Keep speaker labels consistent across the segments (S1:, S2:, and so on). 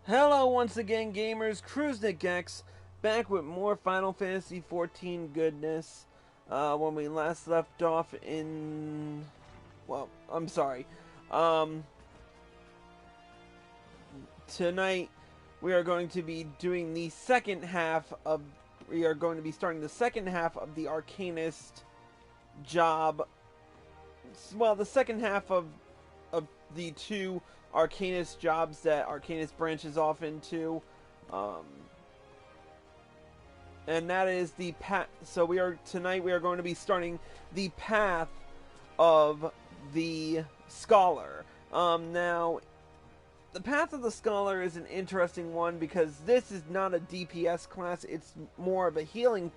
S1: Hello once again, gamers. Cruisnick back with more Final Fantasy XIV goodness. When we last left off in... Well, I'm sorry. Um, Tonight, we are going to be doing the second half of... We are going to be starting the second half of the Arcanist job. Well, the second half of the two Arcanist jobs that Arcanist branches off into. And that is the path. So tonight we are going to be starting the path of the Scholar. Now, the path of the Scholar is an interesting one because this is not a DPS class. It's more of a healing.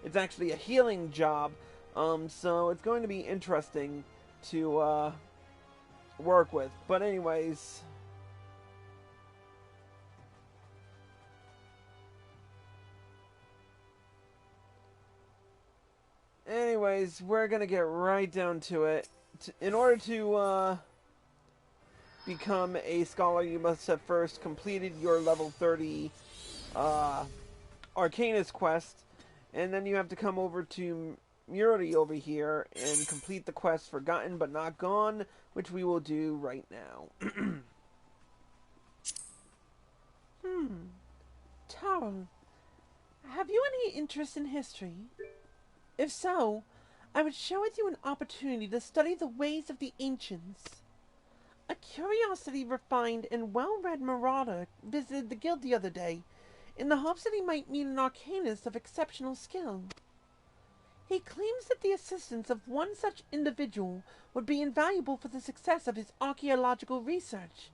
S1: It's actually a healing job. So it's going to be interesting to work with. But anyways, we're gonna get right down to it. In order to become a scholar, you must have first completed your level 30 Arcanist quest, and then you have to come over to Murie over here and complete the quest Forgotten But Not Gone, which we will do right now.
S2: Tarl, have you any interest in history? If so, I would share with you an opportunity to study the ways of the ancients. A curiosity refined and well-read marauder visited the guild the other day, in the hopes that he might meet an arcanist of exceptional skill. He claims that the assistance of one such individual would be invaluable for the success of his archaeological research.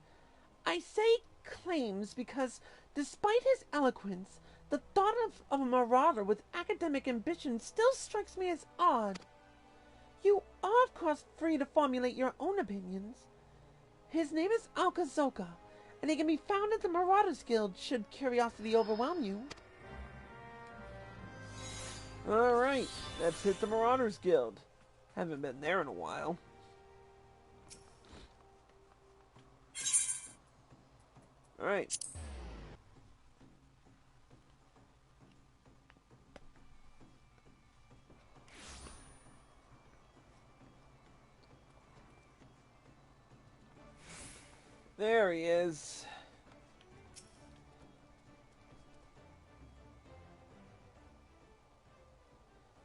S2: I say claims because, despite his eloquence, the thought of a marauder with academic ambition still strikes me as odd. You are, of course, free to formulate your own opinions. His name is Alkazoka, and he can be found at the Marauders Guild should curiosity overwhelm you.
S1: Alright, let's hit the Marauders Guild. Haven't been there in a while. Alright. There he is.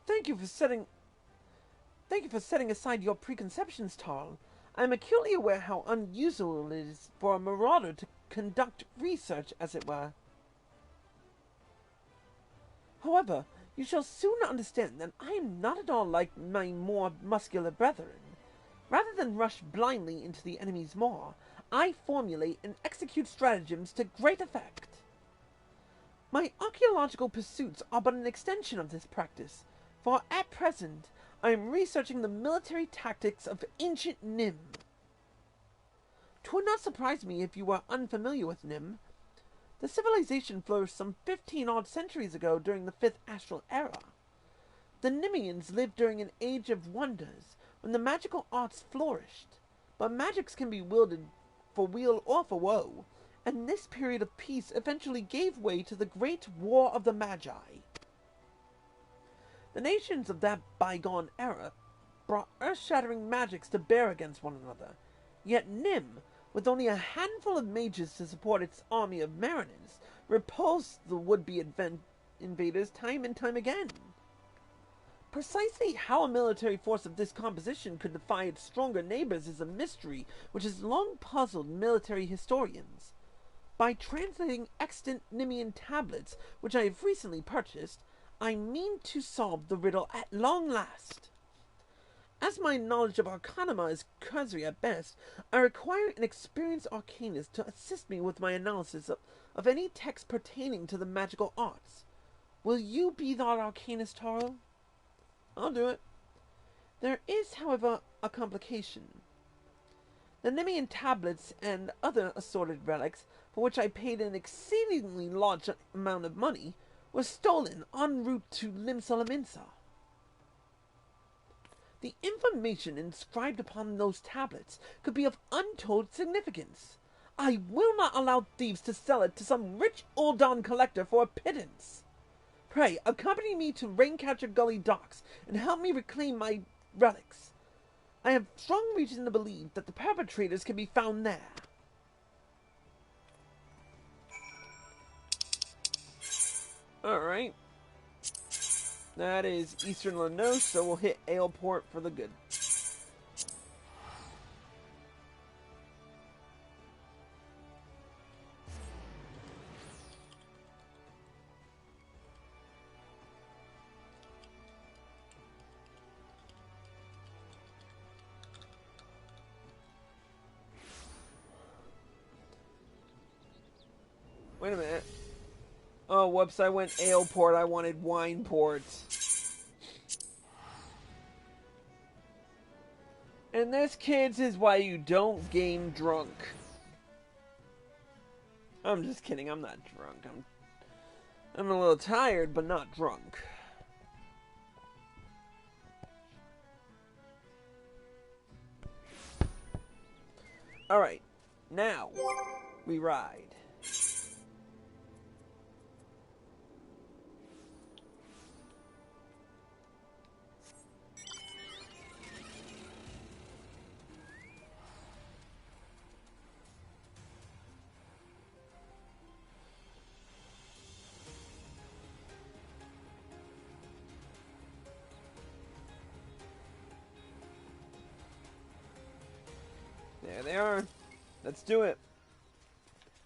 S2: Thank you for setting aside your preconceptions, Tarl. I am acutely aware how unusual it is for a marauder to conduct research, as it were. However, you shall soon understand that I am not at all like my more muscular brethren. Rather than rush blindly into the enemy's maw, I formulate and execute stratagems to great effect. My archaeological pursuits are but an extension of this practice, for at present I am researching the military tactics of ancient Nim. 'Twould not surprise me if you were unfamiliar with Nim. The civilization flourished some 15-odd centuries ago during the 5th Astral Era. The Nimians lived during an age of wonders, when the magical arts flourished, but magics can be wielded for weal or for woe, and this period of peace eventually gave way to the Great War of the Magi. The nations of that bygone era brought earth-shattering magics to bear against one another, yet Nim, with only a handful of mages to support its army of mariners, repulsed the would-be invaders time and time again. Precisely how a military force of this composition could defy its stronger neighbors is a mystery which has long puzzled military historians. By translating extant Nimian tablets, which I have recently purchased, I mean to solve the riddle at long last. As my knowledge of Arcanima is cursory at best, I require an experienced arcanist to assist me with my analysis of any text pertaining to the magical arts. Will you be that arcanist, Taro?
S1: I'll do it.
S2: There is, however, a complication. The Nimian tablets and other assorted relics, for which I paid an exceedingly large amount of money, were stolen en route to Limsa. The information inscribed upon those tablets could be of untold significance. I will not allow thieves to sell it to some rich Uldon collector for a pittance. Pray, accompany me to Raincatcher Gully docks and help me reclaim my relics. I have strong reason to believe that the perpetrators can be found there.
S1: Alright. That is Eastern Lanos, so we'll hit Aleport for the good. Wait a minute. Oh, whoops, I went Aleport. I wanted Wineport. And this, kids, is why you don't game drunk. I'm just kidding. I'm not drunk. I'm a little tired, but not drunk. Alright. Now, we ride. There they are. Let's do it.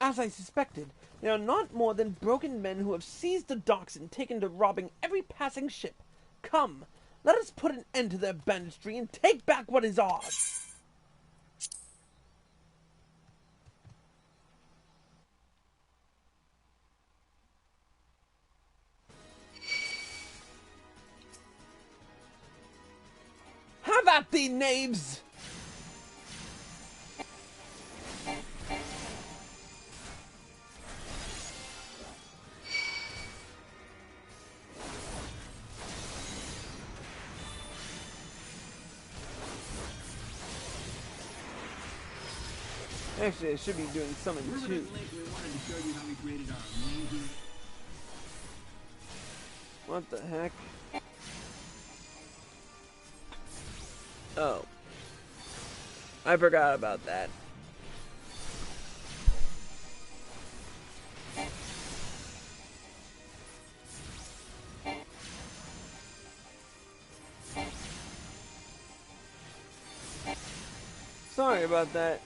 S2: As I suspected, they are not more than broken men who have seized the docks and taken to robbing every passing ship. Come, let us put an end to their banditry and take back what is ours.
S1: Have at thee, knaves! Actually, I should be doing something too. What the heck? Oh. I forgot about that. Sorry about that.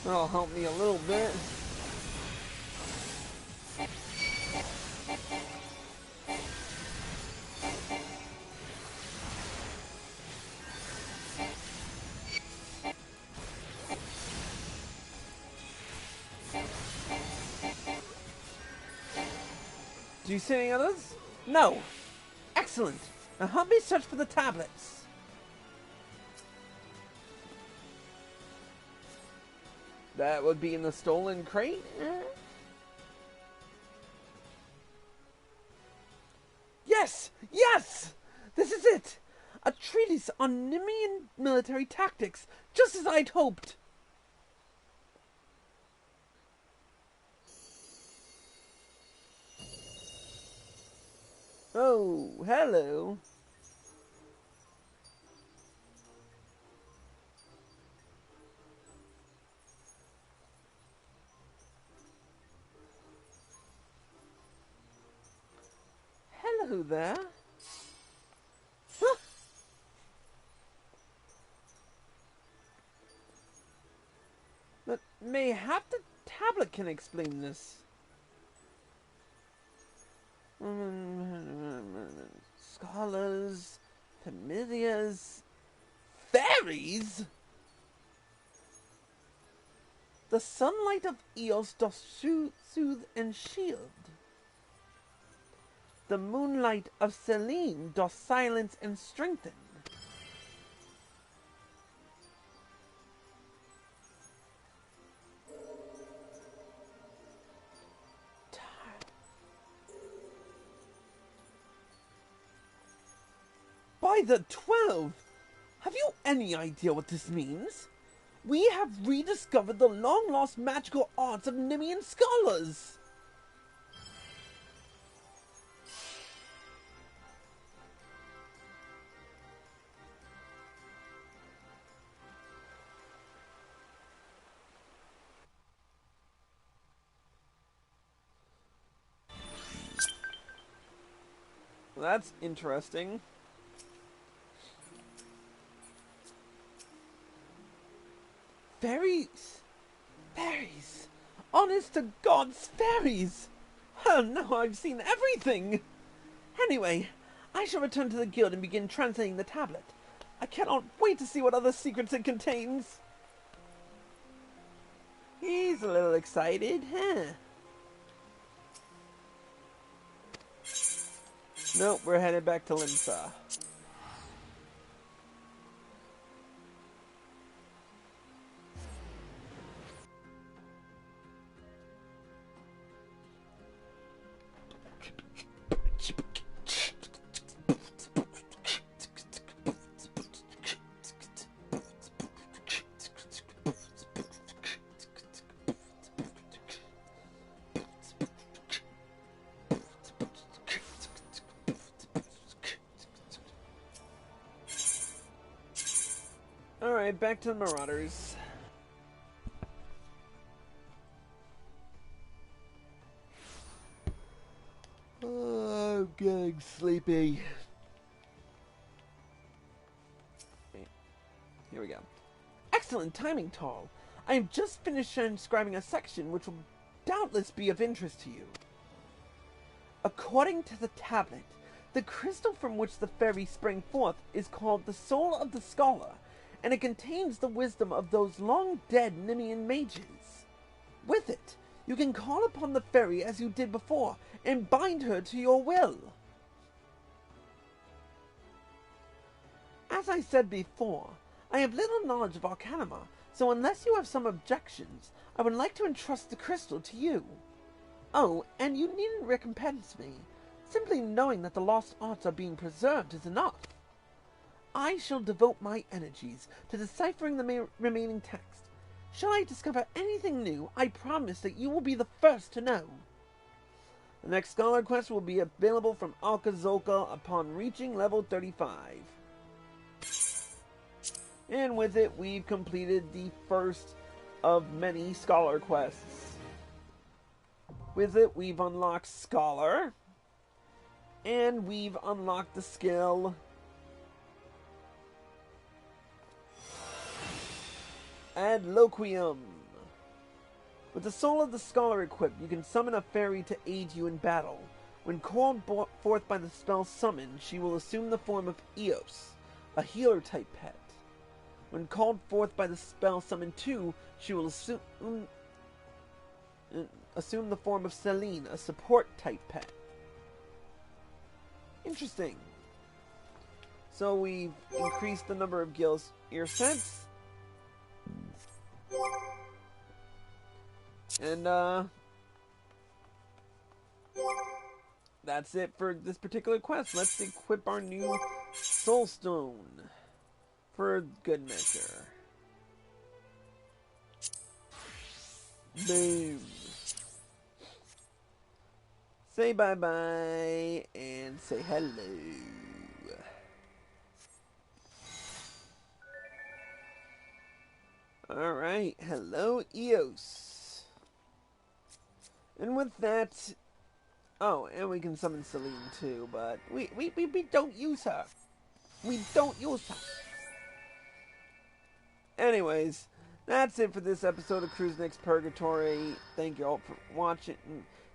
S1: That'll help me a little bit. Do you see any others?
S2: No. Excellent. Now help me search for the tablets.
S1: That would be in the stolen crate?
S2: Yes! Yes! This is it! A treatise on Nemean military tactics, just as I'd hoped.
S1: Oh, hello.
S2: Hello there. Huh. But mayhap the tablet can explain this. Scholars, familiars, fairies? The sunlight of Eos doth soothe and shield. The moonlight of Selene doth silence and strengthen. By the 12! Have you any idea what this means? We have rediscovered the long-lost magical arts of Nemean scholars! Well, that's interesting. Fairies! Fairies! Honest to God's fairies! Oh no, I've seen everything! Anyway, I shall return to the guild and begin translating the tablet. I cannot wait to see what other secrets it contains. He's a little excited, huh? Nope, we're headed back to Limsa. Alright, back to the Marauders. Oh, I'm getting sleepy. Okay. Here we go. Excellent timing, Tall. I have just finished transcribing a section which will doubtless be of interest to you. According to the tablet, the crystal from which the fairy sprang forth is called the Soul of the Scholar, and it contains the wisdom of those long-dead Nemean mages. With it, you can call upon the fairy as you did before, and bind her to your will. As I said before, I have little knowledge of Arcanima, so unless you have some objections, I would like to entrust the crystal to you. Oh, and you needn't recompense me. Simply knowing that the lost arts are being preserved is enough. I shall devote my energies to deciphering the remaining text. Shall I discover anything new, I promise that you will be the first to know. The next Scholar Quest will be available from Alcazolca upon reaching level 35. And with it, we've completed the first of many Scholar Quests. With it, we've unlocked Scholar, and we've unlocked the skill Adloquium. With the Soul of the Scholar equipped, you can summon a fairy to aid you in battle. When called forth by the spell Summon, she will assume the form of Eos, a healer-type pet. When called forth by the spell Summon 2, she will assume the form of Selene, a support-type pet. Interesting. So we've increased the number of Gil's ear sets. And, that's it for this particular quest. Let's equip our new Soul Stone for good measure. Boom. Say bye-bye and say hello. Alright, hello Eos. And with that,
S1: Oh, and we can summon Celine too, but we don't use her. We don't use her. Anyways, that's it for this episode of Cruise Next Purgatory. Thank you all for watching.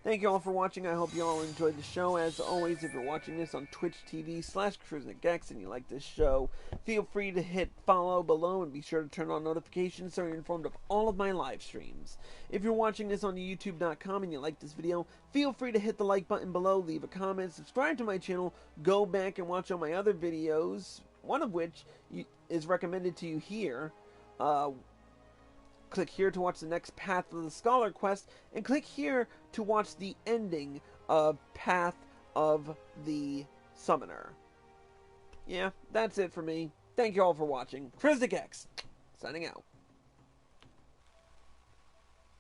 S1: Thank you all for watching. I hope you all enjoyed the show. As always, if you're watching this on Twitch TV/CruiseNetGex and you like this show, feel free to hit follow below and be sure to turn on notifications so you're informed of all of my live streams. If you're watching this on YouTube.com and you like this video, feel free to hit the like button below, leave a comment, subscribe to my channel, go back and watch all my other videos, one of which is recommended to you here. Click here to watch the next Path of the Scholar quest, and click here to watch the ending of Path of the Summoner. Yeah, that's it for me. Thank you all for watching. CruiseNetGex, signing out.